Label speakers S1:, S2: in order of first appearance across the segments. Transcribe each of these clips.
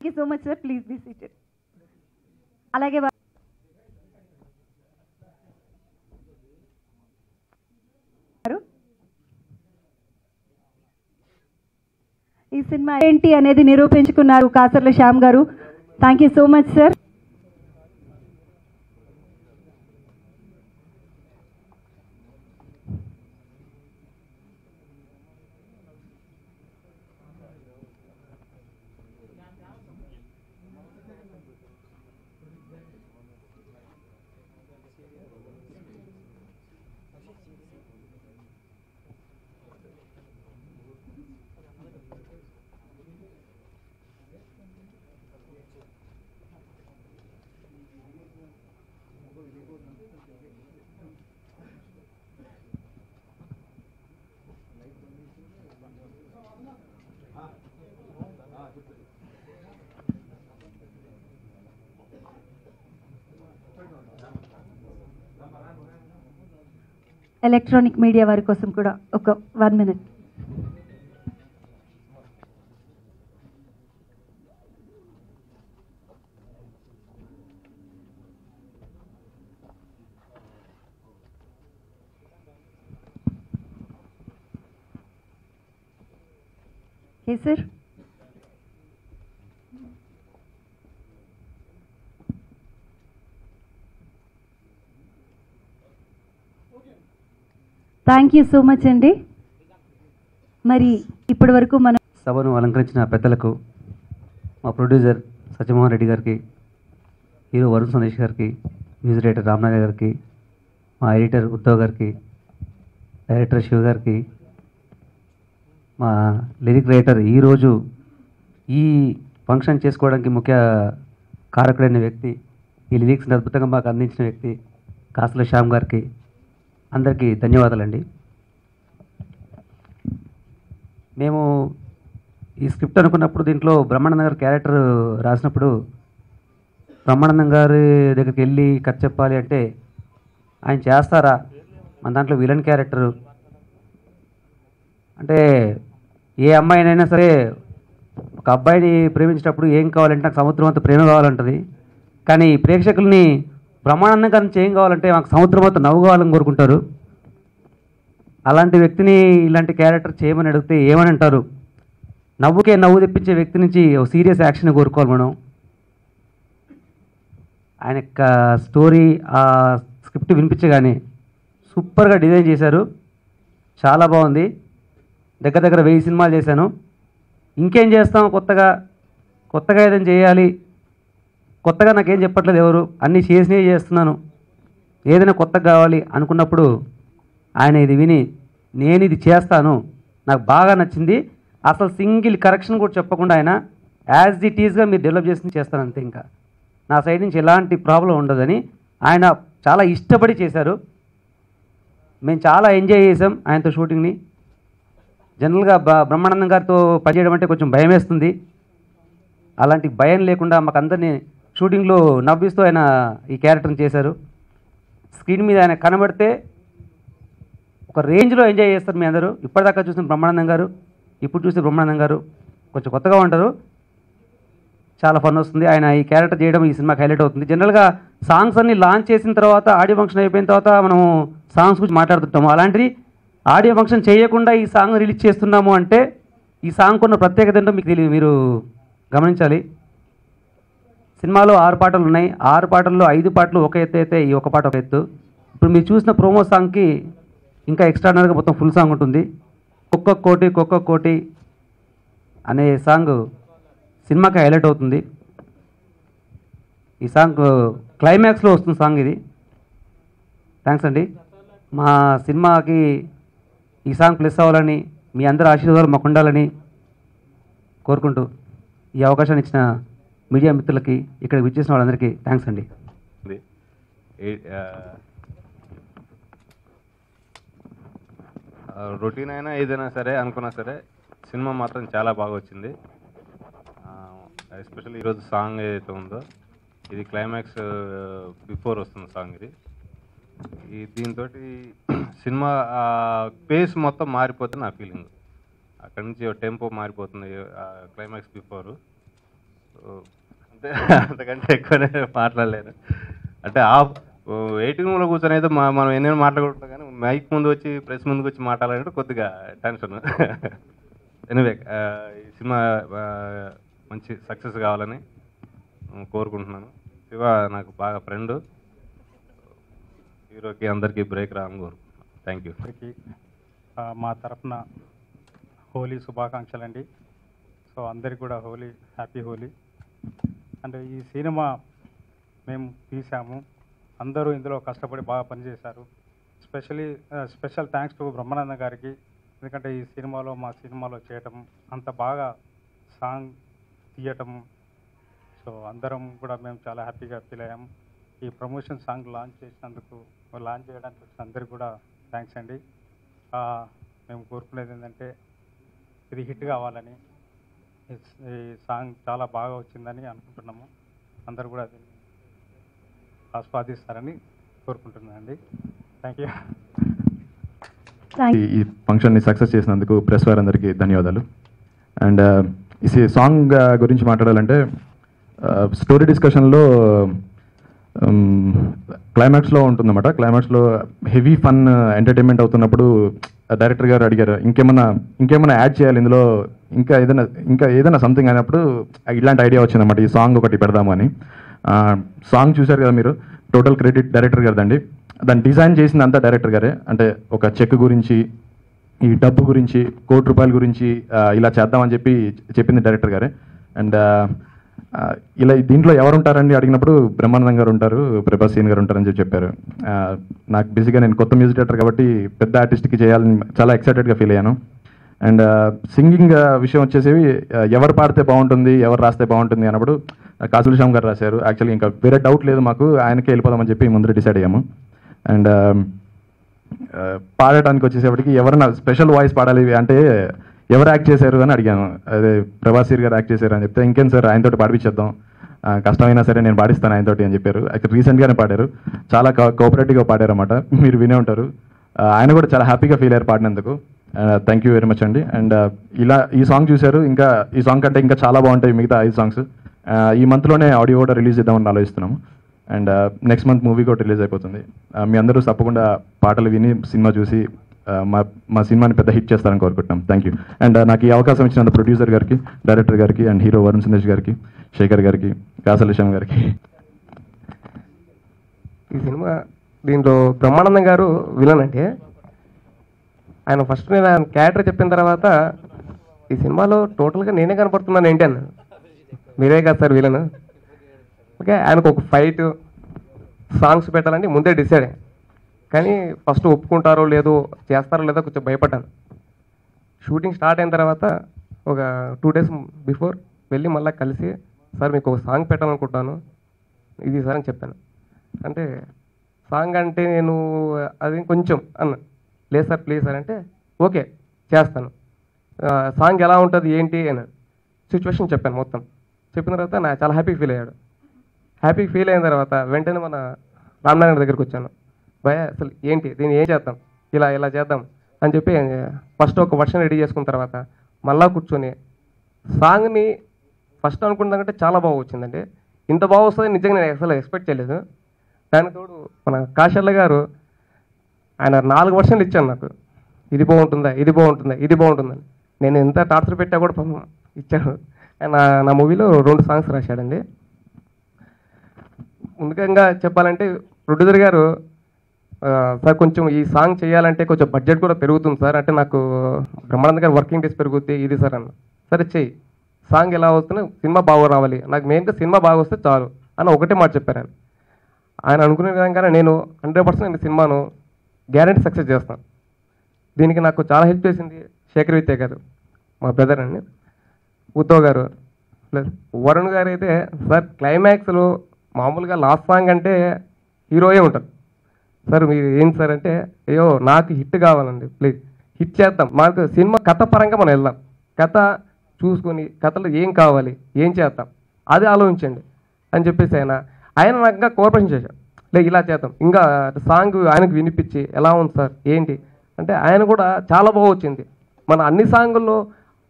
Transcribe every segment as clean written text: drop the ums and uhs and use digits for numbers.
S1: Thank you so much, sir. Please be seated. అలాగే ఈ cinema ఏంటి అనేది నిరూపించుకున్నారు కాసర్ల శ్యామ్ గారు. Thank you so much sir. Electronic media వారి కోసం కూడా ఒక 1 minute. Hey sir. Thank you so much అండి. మరి ఇప్పటి వరకు మన
S2: సభను అలంకరించిన పెద్దలకు, మా ప్రొడ్యూసర్ సత్యమోహన్ రెడ్డి గారికి, హీరో వరుణ్ సందేశ్ గారికి, మ్యూజిక్ డైరెక్టర్ రామ్నాగర్ గారికి, మా ఎడిటర్ ఉద్ధవ్ గారికి, డైరెక్టర్ శివ గారికి, మా లిరిక్ రైటర్ ఈరోజు ఈ ఫంక్షన్ చేసుకోవడానికి ముఖ్య కారకుడైన వ్యక్తి, ఈ లిరిక్స్ని అద్భుతంగా మాకు అందించిన వ్యక్తి కాసర్ల శ్యామ్ గారికి అందరికీ ధన్యవాదాలండి. మేము ఈ స్క్రిప్ట్ అనుకున్నప్పుడు దీంట్లో బ్రహ్మానందం గారి క్యారెక్టర్ రాసినప్పుడు బ్రహ్మానందం గారి దగ్గరికి వెళ్ళి కథ చెప్పాలి అంటే ఆయన చేస్తారా, మన దాంట్లో విలన్ క్యారెక్టరు అంటే ఏ అమ్మాయినైనా సరే ఒక అబ్బాయిని ప్రేమించేటప్పుడు ఏం కావాలంటే నాకు సముద్రం అంత ప్రేమ కావాలంటుంది, కానీ ప్రేక్షకుల్ని బ్రహ్మానందం గారి ఏం కావాలంటే మాకు సముద్రం అంతా నవ్వు కావాలని కోరుకుంటారు. అలాంటి వ్యక్తిని ఇలాంటి క్యారెక్టర్ చేయమని అడిగితే ఏమని అంటారు? నవ్వుకే నవ్వు తెప్పించే వ్యక్తి నుంచి ఒక సీరియస్ యాక్షన్ కోరుకోవాలి మనం. ఆయన యొక్క స్టోరీ ఆ స్క్రిప్ట్ వినిపించగానే సూపర్గా డిజైన్ చేశారు, చాలా బాగుంది. దగ్గర దగ్గర 1000 సినిమాలు చేశాను. ఇంకేం చేస్తాం, కొత్తగా ఏదైనా చేయాలి, కొత్తగా నాకేం చెప్పట్లేదు ఎవరు, అన్నీ చేసినవి చేస్తున్నాను, ఏదైనా కొత్తగా కావాలి అనుకున్నప్పుడు ఆయన ఇది విని నేను ఇది చేస్తాను, నాకు బాగా నచ్చింది, అసలు సింగిల్ కరెక్షన్ కూడా చెప్పకుండా ఆయన యాజ్ ఇట్ ఈజ్గా మీరు డెవలప్ చేసి చేస్తాను అంతే, ఇంకా నా సైడ్ నుంచి ఎలాంటి ప్రాబ్లం ఉండదని ఆయన చాలా ఇష్టపడి చేశారు. మేము చాలా ఎంజాయ్ చేసాం ఆయనతో షూటింగ్ని. జనరల్గా బ్రహ్మానందం గారితో పనిచేయడం అంటే కొంచెం భయం వేస్తుంది, అలాంటి భయం లేకుండా మాకు అందరినీ షూటింగ్లో నవ్విస్తూ ఆయన ఈ క్యారెక్టర్ని చేశారు. స్క్రీన్ మీద ఆయన కనబడితే ఒక రేంజ్లో ఎంజాయ్ చేస్తారు మీ అందరూ. ఇప్పటిదాకా చూసిన బ్రహ్మానందం గారు, ఇప్పుడు చూసే బ్రహ్మానందం గారు కొంచెం కొత్తగా ఉంటారు, చాలా ఫన్ వస్తుంది. ఆయన ఈ క్యారెక్టర్ చేయడం ఈ సినిమాకి హైలైట్ అవుతుంది. జనరల్గా సాంగ్స్ అన్ని లాంచ్ చేసిన తర్వాత, ఆడియో ఫంక్షన్ అయిపోయిన తర్వాత మనము సాంగ్స్ గురించి మాట్లాడుతుంటాము. అలాంటిది ఆడియో ఫంక్షన్ చేయకుండా ఈ సాంగ్ రిలీజ్ చేస్తున్నాము అంటే ఈ సాంగ్ ఉన్న ప్రత్యేకత ఏంటో మీకు మీరు గమనించాలి. సినిమాలో 6 పాటలు ఉన్నాయి. 6 పాటల్లో 5 పాటలు ఒక ఎత్తు అయితే ఈ ఒక పాట ఒక ఎత్తు. ఇప్పుడు మీరు చూసిన ప్రోమో సాంగ్కి ఇంకా ఎక్స్ట్రానర్గా మొత్తం ఫుల్ సాంగ్ ఉంటుంది. కుక్క కోటి అనే సాంగ్ సినిమాకి హైలైట్ అవుతుంది. ఈ సాంగ్ క్లైమాక్స్లో వస్తుంది సాంగ్ ఇది. థ్యాంక్స్ అండి. మా సినిమాకి ఈ సాంగ్ ప్లస్ అవ్వాలని మీ అందరి ఆశీర్వాదాలు మాకు ఉండాలని కోరుకుంటూ ఈ అవకాశాన్ని ఇచ్చిన మీడియా మిత్రులకి ఇక్కడ విచ్చేసిన వాళ్ళందరికీ థ్యాంక్స్ అండి.
S3: రొటీన్ అయినా ఏదైనా సరే అనుకున్నా సరే సినిమా మాత్రం చాలా బాగా వచ్చింది. ఎస్పెషల్లీ ఈరోజు సాంగ్ ఏదైతే ఉందో ఇది క్లైమాక్స్ బిఫోర్ వస్తుంది సాంగ్. దీంతో సినిమా పేస్ మొత్తం మారిపోతుంది నా ఫీలింగ్. అక్కడి నుంచి టెంపో మారిపోతుంది క్లైమాక్స్ బిఫోర్. అంతకంటే ఎక్కువనే మాట్లాడలేను. అంటే వెయిటింగ్ రూమ్లో కూర్చొని అయితే మనం ఎన్నైనా మాట్లాడుకుంటాం, కానీ మైక్ ముందు వచ్చి ప్రెస్ ముందుకు వచ్చి మాట్లాడాలంటే కొద్దిగా టెన్షన్. ఎనివే ఈ సినిమా మంచి సక్సెస్ కావాలని కోరుకుంటున్నాను. శివ నాకు బాగా ఫ్రెండ్, హీరోకి అందరికీ బ్రేక్ రావాలని కోరుకుంటున్నాను. Thank you.
S4: మా తరఫున హోలీ శుభాకాంక్షలు అండి. సో అందరికి కూడా హోలీ, హ్యాపీ హోలీ. అంటే ఈ సినిమా మేము తీసాము, అందరూ ఇందులో కష్టపడి బాగా పనిచేశారు. స్పెషల్ థ్యాంక్స్ టు బ్రహ్మానంద గారికి. ఎందుకంటే ఈ సినిమాలో మా సినిమాలో చేయటం, అంత బాగా సాంగ్ తీయటం, సో అందరం కూడా మేము చాలా హ్యాపీగా ఫీల్ అయ్యాము. ఈ ప్రమోషన్ సాంగ్ లాంచ్ చేయడానికి వచ్చిన అందరికీ కూడా థ్యాంక్స్ అండి. మేము కోరుకునేది ఏంటంటే ఇది హిట్ కావాలని, ఈ సాంగ్ చాలా బాగా వచ్చిందని అనుకుంటున్నాము. అందరూ కూడా దీన్ని ఆస్వాదిస్తారని కోరుకుంటున్నానండి. Thank you.
S5: ఈ ఫంక్షన్ని సక్సెస్ చేసినందుకు ప్రెస్ వారందరికీ ధన్యవాదాలు. అండ్ ఈ సాంగ్ గురించి మాట్లాడాలంటే స్టోరీ డిస్కషన్లో క్లైమాక్స్లో ఉంటుందన్నమాట. క్లైమాక్స్లో హెవీ ఫన్ ఎంటర్టైన్మెంట్ అవుతున్నప్పుడు డైరెక్టర్ గారు అడిగారు ఇంకేమైనా యాడ్ చేయాలి ఇందులో, ఇంకా ఏదైనా సంథింగ్ అయినప్పుడు ఇలాంటి ఐడియా వచ్చిందన్నమాట, ఈ సాంగ్ ఒకటి పెడదాము అని. సాంగ్ చూశారు కదా మీరు, టోటల్ క్రెడిట్ డైరెక్టర్ గారిదండి. దాన్ని డిజైన్ చేసింది అంతా డైరెక్టర్ గారే. అంటే ఒక చెక్ గురించి, ఈ డబ్బు గురించి, ₹1,00,00,000 గురించి ఇలా చేద్దామని చెప్పింది డైరెక్టర్ గారే. అండ్ ఇలా దీంట్లో ఎవరు ఉంటారని అడిగినప్పుడు బ్రహ్మానందం గారు ఉంటారు, ప్రభాస్ సీన్ గారు ఉంటారని చెప్పారు. నాకు బేసిక్గా నేను కొత్త మ్యూజిక్ డైరెక్టర్ కాబట్టి పెద్ద ఆర్టిస్ట్కి చేయాలని చాలా ఎక్సైటెడ్గా ఫీల్ అయ్యాను. అండ్ సింగింగ్ విషయం వచ్చేసి ఎవరు పాడితే బాగుంటుంది, ఎవరు రాస్తే బాగుంటుంది అన్నప్పుడు కాసుల శ్యామ్ గారు రాశారు. యాక్చువల్లీ ఇంకా వేరే డౌట్ లేదు మాకు, ఆయనకే వెళ్ళిపోదామని చెప్పి ముందర డిసైడ్ అయ్యాము. అండ్ పాడటానికి వచ్చేసేపటికి ఎవరైనా స్పెషల్ వాయిస్ పాడాలి అంటే ఎవరు యాక్ట్ చేశారు అని అడిగాను. అదే ప్రభాస్ గారు యాక్ట్ చేశారు అని చెప్తే, ఇంకేం సార్ ఆయనతోటి పాడిపించేద్దాం, కష్టమైనా సరే నేను పాడిస్తాను ఆయనతోటి అని చెప్పారు. యాక్చువల్ రీసెంట్గానే పాడారు, చాలా కోఆపరేటివ్గా పాడారు అన్నమాట, మీరు వినే ఉంటారు. ఆయన కూడా చాలా హ్యాపీగా ఫీల్ అయ్యారు పాడినందుకు. థ్యాంక్ యూ వెరీ మచ్ అండి. అండ్ ఇలా ఈ సాంగ్ చూశారు, ఇంకా ఈ సాంగ్ కంటే ఇంకా చాలా బాగుంటాయి మిగతా 5 సాంగ్స్. ఈ మంత్లోనే ఆడియో కూడా రిలీజ్ చేద్దామని ఆలోచిస్తున్నాము. అండ్ నెక్స్ట్ మంత్ మూవీ కూడా రిలీజ్ అయిపోతుంది. మీ అందరూ తప్పకుండా పాటలు విని సినిమా చూసి మా సినిమాని పెద్ద హిట్ చేస్తారని కోరుకుంటున్నాం. Thank you. అండ్ నాకు ఈ అవకాశం ఇచ్చిన ప్రొడ్యూసర్ గారికి, డైరెక్టర్ గారికి, అండ్ హీరో వరుణ్ సందేశ్ గారికి, శేఖర్ గారికి, కాసల శ్యామ్ గారికి.
S6: ఈ సినిమా దీంట్లో బ్రహ్మానందం గారు విలన్ అంటే, ఆయన ఫస్ట్ నేను ఆయన క్యారెక్టర్ చెప్పిన తర్వాత ఈ సినిమాలో టోటల్గా నేనే కనపడుతున్నాను ఏంటి అన్న, మీరే కాదు సార్ విలన్. ఓకే, ఆయనకు ఒక ఫైట్ సాంగ్స్ పెట్టాలని ముందే డిసైడ్ అయ్యాను. కానీ ఫస్ట్ ఒప్పుకుంటారో లేదో, చేస్తారో లేదో కొంచెం భయపడ్డాను. షూటింగ్ స్టార్ట్ అయిన తర్వాత ఒక 2 days బిఫోర్ వెళ్ళి మళ్ళీ కలిసి, సార్ మీకు ఒక సాంగ్ పెట్టాలనుకుంటాను ఇది సార్ అని చెప్పాను. అంటే సాంగ్ అంటే నేను అది కొంచెం అన్న, లేదు సార్ ప్లీజ్ సార్ అంటే, ఓకే చేస్తాను, సాంగ్ ఎలా ఉంటుంది ఏంటి అని సిచ్యువేషన్ చెప్పాను. మొత్తం చెప్పిన తర్వాత నా చాలా హ్యాపీ ఫీల్ అయ్యాడు. హ్యాపీ ఫీల్ అయిన తర్వాత వెంటనే మన రామ్నారాయణ దగ్గరికి వచ్చాను. భయ అసలు ఏంటి దీన్ని ఏం చేద్దాం, ఇలా చేద్దాం అని చెప్పి ఫస్ట్ ఒక వర్షన్ రెడీ చేసుకున్న తర్వాత మళ్ళా కూర్చొని సాంగ్ని ఫస్ట్ అనుకున్న దానికంటే చాలా బాగా వచ్చిందండి. ఇంత బాగా వస్తుంది నిజంగా నేను అసలు ఎక్స్పెక్ట్ చేయలేదు. దానికి తోడు మన కాశల్ల గారు ఆయన 4 వర్షన్లు ఇచ్చాను నాకు, ఇది బాగుంటుందా, ఇది బాగుంటుందా, ఇది బాగుంటుందని. నేను ఎంత టార్చర్ పెట్టా కూడా ఇచ్చాను. ఆయన నా మూవీలో 2 సాంగ్స్ రాశాడండి. ముందుగా చెప్పాలంటే ప్రొడ్యూసర్ గారు, సార్ కొంచెం ఈ సాంగ్ చేయాలంటే కొంచెం బడ్జెట్ కూడా పెరుగుతుంది సార్ అంటే, నాకు బ్రహ్మానంద గారు వర్కింగ్ డేస్ పెరుగుతాయి ఇది సార్ అన్న. సరే చెయ్యి, సాంగ్ ఎలా వస్తున్నా సినిమా బాగా రావాలి, నాకు మెయిన్గా సినిమా బాగా వస్తే చాలు అని ఒకటే మాట చెప్పారు. ఆయన అనుకునే విధంగానే నేను 100% నేను సినిమాను గ్యారెంటీ సక్సెస్ చేస్తాను. దీనికి నాకు చాలా హెల్ప్ చేసింది శేఖర్ విత్య గారు, మా బ్రదర్ అండి, ఉద్ధవ్ గారు, ప్లస్ వరుణ్ గారు అయితే సార్ క్లైమాక్స్లో మామూలుగా లాస్ట్ సాంగ్ అంటే హీరోయే ఉంటారు సార్. మీరు ఏంటి సార్ అంటే అయ్యో నాకు హిట్ కావాలండి, ప్లీజ్ హిట్ చేద్దాం, మాకు సినిమా కథ పరంగా మనం వెళ్దాం, కథ చూసుకొని కథలో ఏం కావాలి ఏం చేద్దాం అది ఆలోచించండి అని చెప్పేసి ఆయన నాకు ఇంకా కోఆపరేషన్ చేశాడు. లేదు ఇలా చేద్దాం, ఇంకా సాంగ్ ఆయనకు వినిపించి ఎలా ఉంది సార్ ఏంటి అంటే ఆయన కూడా చాలా బాగా వచ్చింది. మన అన్ని సాంగుల్లో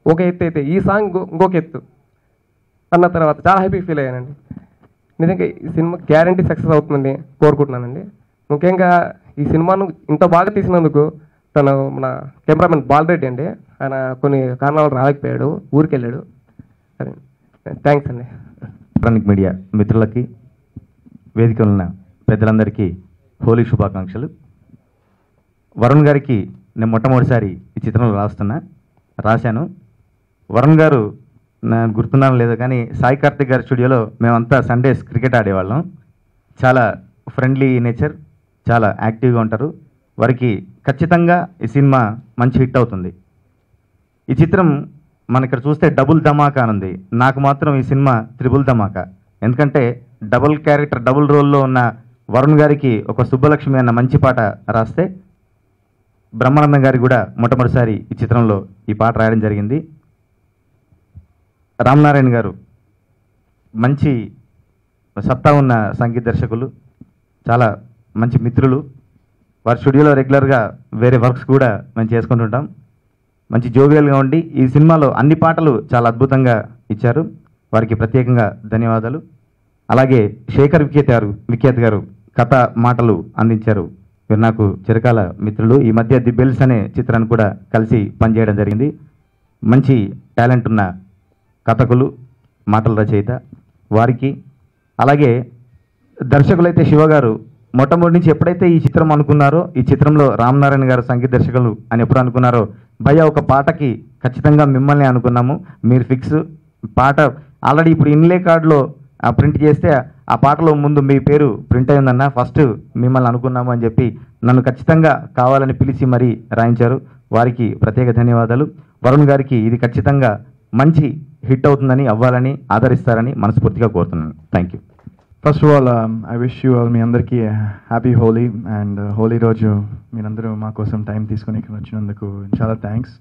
S6: ఒక ఎత్తు అయితే ఈ సాంగ్ ఇంకొక ఎత్తు అన్న తర్వాత చాలా హ్యాపీ ఫీల్ అయ్యానండి. నిజంగా ఈ సినిమా గ్యారంటీ సక్సెస్ అవుతుందని కోరుకుంటున్నానండి. ముఖ్యంగా ఈ సినిమాను ఇంత బాగా తీసినందుకు తను మన కెమెరామెన్ బాలరెడ్డి అండి, ఆయన కొన్ని కారణాలు రాలేకపోయాడు, ఊరికి వెళ్ళాడు. సరే థ్యాంక్స్ అండి.
S7: ఎలక్ట్రానిక్ మీడియా మిత్రులకి, వేదిక ఉన్న పెద్దలందరికీ హోలీ శుభాకాంక్షలు. వరుణ్ గారికి నేను మొట్టమొదటిసారి ఈ చిత్రంలో రాశాను. వరుణ్ గారు నాకు గుర్తున్నాను లేదో కానీ సాయి కార్తిక్ గారి స్టూడియోలో మేమంతా సండేస్ క్రికెట్ ఆడేవాళ్ళం. చాలా ఫ్రెండ్లీ నేచర్, చాలా యాక్టివ్గా ఉంటారు. వారికి ఖచ్చితంగా ఈ సినిమా మంచి హిట్ అవుతుంది. ఈ చిత్రం మన ఇక్కడ చూస్తే డబుల్ ధమాకా అని ఉంది. నాకు మాత్రం ఈ సినిమా త్రిబుల్ ధమాకా. ఎందుకంటే డబుల్ క్యారెక్టర్, డబుల్ రోల్లో ఉన్న వరుణ్ గారికి ఒక సుబ్బలక్ష్మి అన్న మంచి పాట రాస్తే, బ్రహ్మానందం గారికి కూడా మొట్టమొదటిసారి ఈ చిత్రంలో ఈ పాట రాయడం జరిగింది. రామనారాయణ గారు మంచి సత్తా ఉన్న సంగీత దర్శకులు, చాలా మంచి మిత్రులు. వారి స్టూడియోలో రెగ్యులర్గా వేరే వర్క్స్ కూడా మేము చేసుకుంటుంటాం. మంచి జోవియల్గా ఉండి ఈ సినిమాలో అన్ని పాటలు చాలా అద్భుతంగా ఇచ్చారు. వారికి ప్రత్యేకంగా ధన్యవాదాలు. అలాగే శేఖర్ విఖ్యాత్ గారు కథ మాటలు అందించారు. వీరు నాకు చిరకాల మిత్రులు. ఈ మధ్య ది బెల్స్ అనే చిత్రాన్ని కూడా కలిసి పనిచేయడం జరిగింది. మంచి టాలెంట్ ఉన్న కథకులు, మాటల రచయిత వారికి. అలాగే దర్శకులైతే శివ గారు మొట్టమొదటి నుంచి ఎప్పుడైతే ఈ చిత్రం అనుకున్నారో, ఈ చిత్రంలో రామనారాయణ గారు సంగీత దర్శకులు అని ఎప్పుడు అనుకున్నారో, భయ్య ఒక పాటకి ఖచ్చితంగా మిమ్మల్ని అనుకున్నాము, మీరు ఫిక్స్. పాట ఆల్రెడీ ఇప్పుడు ఇన్లే కార్డులో ప్రింట్ చేస్తే ఆ పాటలో ముందు మీ పేరు ప్రింట్ అయిందన్న, ఫస్ట్ మిమ్మల్ని అనుకున్నాము అని చెప్పి నన్ను ఖచ్చితంగా కావాలని పిలిచి మరీ రాయించారు. వారికి ప్రత్యేక ధన్యవాదాలు. వరుణ్ గారికి ఇది ఖచ్చితంగా మంచి హిట్ అవుతుందని, అవ్వాలని, ఆదరిస్తారని మనస్ఫూర్తిగా కోరుతున్నాను. Thank you.
S5: First of all I wish you all, మీ అందరికీ హ్యాపీ హోలీ. అండ్ హోలీ రోజు మీరందరూ మా కోసం టైం తీసుకొని ఇక్కడ వచ్చినందుకు చాలా థ్యాంక్స్.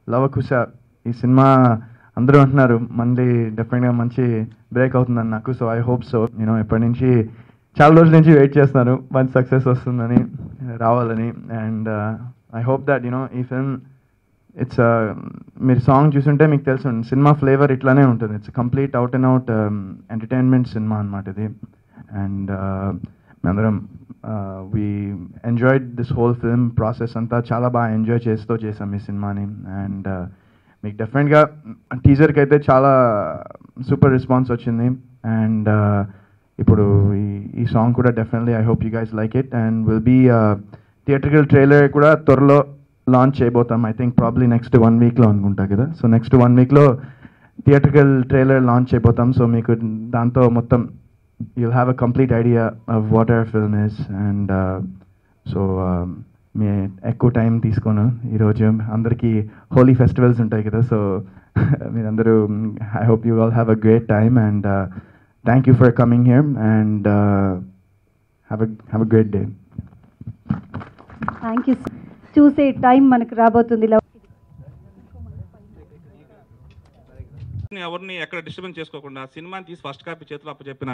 S5: లవకుశ ఈ సినిమా అందరూ అంటున్నారు మళ్ళీ డెఫినెట్గా మంచి బ్రేక్ అవుతుందని నాకు. So I hope so. నేను ఎప్పటి నుంచి చాలా రోజుల నుంచి వెయిట్ చేస్తున్నాను మంచి సక్సెస్ వస్తుందని, రావాలని. అండ్ ఐ హోప్ దట్ ఈ ఫిల్మ్ ఇట్స్ మీరు సాంగ్ చూసుంటే మీకు తెలుసు సినిమా ఫ్లేవర్ ఇట్లానే ఉంటుంది. It's complete out and out entertainment cinema అనమాట ఇది. అండ్ మేమందరం we enjoyed this whole film process అంతా చాలా బాగా ఎంజాయ్ చేసాం ఈ సినిమాని. అండ్ మీకు డెఫినెట్గా టీజర్కి అయితే చాలా సూపర్ రెస్పాన్స్ వచ్చింది. అండ్ ఇప్పుడు ఈ సాంగ్ కూడా definitely I hope you guys like it. And will be theatrical trailer కూడా త్వరలో లాంచ్ చేయబోతాం. ఐ థింక్ ప్రాబ్లీ నెక్స్ట్ 1 వీక్లో అనుకుంటా కదా. సో నెక్స్ట్ 1 వీక్లో థియేట్రికల్ ట్రైలర్ లాంచ్ చేయబోతాం. సో మీకు దాంతో మొత్తం you'll have a complete idea of what our film is. And so మీ ఎక్కువ టైం తీసుకోను ఈరోజు. అందరికీ హోలీ ఫెస్టివల్స్ ఉంటాయి కదా. సో మీరందరూ I hope you all have a great time. And thank you for coming here. And have a great day.
S1: Thank you. చూసే time మనకు రాబోతుంది.
S8: ఎవరిని ఎక్కడ డిస్టర్బెన్స్ చేసుకోకుండా సినిమాని తీసి ఫస్ట్ కాపీ చేతులు అప్పచెప్పిన